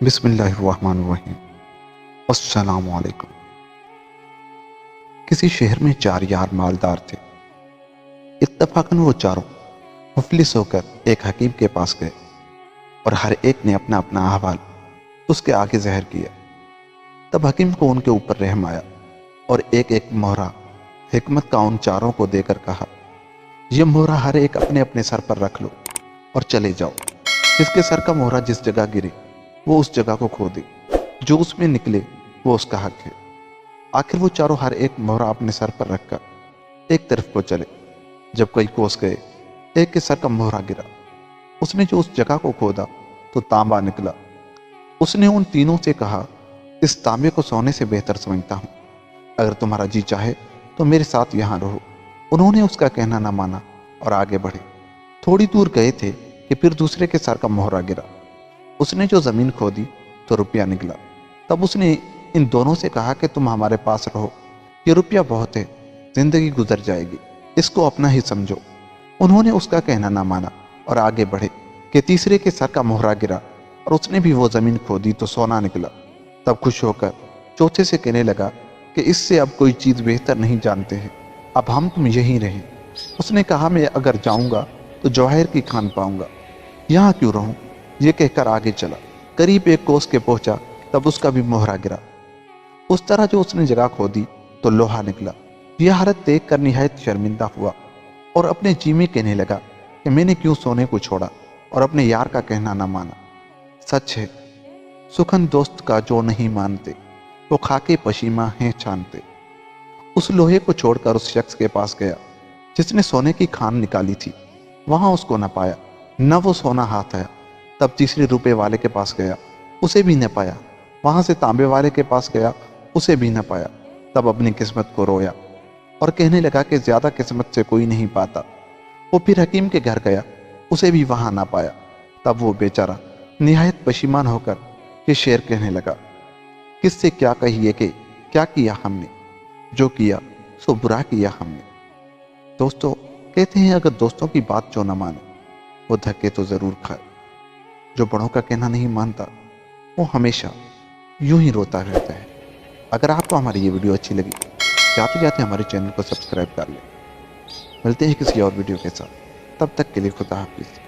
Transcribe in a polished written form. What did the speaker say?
بسم اللہ الرحمن الرحیم۔ السلام علیکم۔ کسی شہر میں 4 یار مالدار تھے۔ اتفاقاً وہ چاروں مفلس ہو کر ایک حکیم کے پاس گئے اور ہر ایک نے اپنا اپنا احوال اس کے آگے ظاہر کیا۔ تب حکیم کو ان کے اوپر رحم آیا اور ایک ایک مہرہ حکمت کا ان چاروں کو دے کر کہا، یہ مہرہ ہر ایک اپنے اپنے سر پر رکھ لو اور چلے جاؤ۔ جس کے سر کا مہرہ جس جگہ گرے وہ اس جگہ کو کھو دے، جو اس میں نکلے وہ اس کا حق ہے۔ آخر وہ چاروں ہر ایک مہرہ اپنے سر پر رکھ کر ایک طرف کو چلے۔ جب کئی کوس گئے، ایک کے سر کا مہرہ گرا۔ اس نے جو اس جگہ کو کھودا تو تانبا نکلا۔ اس نے ان تینوں سے کہا، اس تانبے کو سونے سے بہتر سمجھتا ہوں، اگر تمہارا جی چاہے تو میرے ساتھ یہاں رہو۔ انہوں نے اس کا کہنا نہ مانا اور آگے بڑھے۔ تھوڑی دور گئے تھے کہ پھر دوسرے کے سر کا مہرہ گرا۔ اس نے جو زمین کھودی تو روپیہ نکلا۔ تب اس نے ان دونوں سے کہا کہ تم ہمارے پاس رہو، یہ روپیہ بہت ہے، زندگی گزر جائے گی، اس کو اپنا ہی سمجھو۔ انہوں نے اس کا کہنا نہ مانا اور آگے بڑھے کہ تیسرے کے سر کا مہرہ گرا اور اس نے بھی وہ زمین کھودی تو سونا نکلا۔ تب خوش ہو کر چوتھے سے کہنے لگا کہ اس سے اب کوئی چیز بہتر نہیں جانتے ہیں، اب ہم تم یہیں رہیں۔ اس نے کہا، میں اگر جاؤں گا تو جوہر کی کھان پاؤں گا، یہاں کیوں رہوں؟ یہ کہہ کر آگے چلا۔ قریب ایک کوس کے پہنچا تب اس کا بھی مہرہ گرا۔ اس طرح جو اس نے جگہ کھودی تو لوہا نکلا۔ یہ حالت دیکھ کر نہایت شرمندہ ہوا اور اپنے جی میں کہنے لگا کہ میں نے کیوں سونے کو چھوڑا اور اپنے یار کا کہنا نہ مانا۔ سچ ہے، سخن دوست کا جو نہیں مانتے، وہ خاکے پشیماں ہیں چھانتے۔ اس لوہے کو چھوڑ کر اس شخص کے پاس گیا جس نے سونے کی کھان نکالی تھی۔ وہاں اس کو نہ پایا، نہ وہ سونا ہاتھ آیا۔ تب تیسرے روپے والے کے پاس گیا، اسے بھی نہ پایا۔ وہاں سے تانبے والے کے پاس گیا، اسے بھی نہ پایا۔ تب اپنی قسمت کو رویا اور کہنے لگا کہ زیادہ قسمت سے کوئی نہیں پاتا۔ وہ پھر حکیم کے گھر گیا، اسے بھی وہاں نہ پایا۔ تب وہ بیچارہ نہایت پشیمان ہو کر یہ شعر کہنے لگا، کس سے کیا کہیے کہ کیا کیا ہم نے، جو کیا سو برا کیا ہم نے۔ دوستو کہتے ہیں اگر دوستوں کی بات جو نہ مانے وہ دھکے تو ضرور کھائے۔ جو بڑوں کا کہنا نہیں مانتا وہ ہمیشہ یوں ہی روتا رہتا ہے۔ اگر آپ کو ہماری یہ ویڈیو اچھی لگی، جاتے جاتے ہمارے چینل کو سبسکرائب کر لیں۔ ملتے ہیں کسی اور ویڈیو کے ساتھ، تب تک کے لیے خدا حافظ۔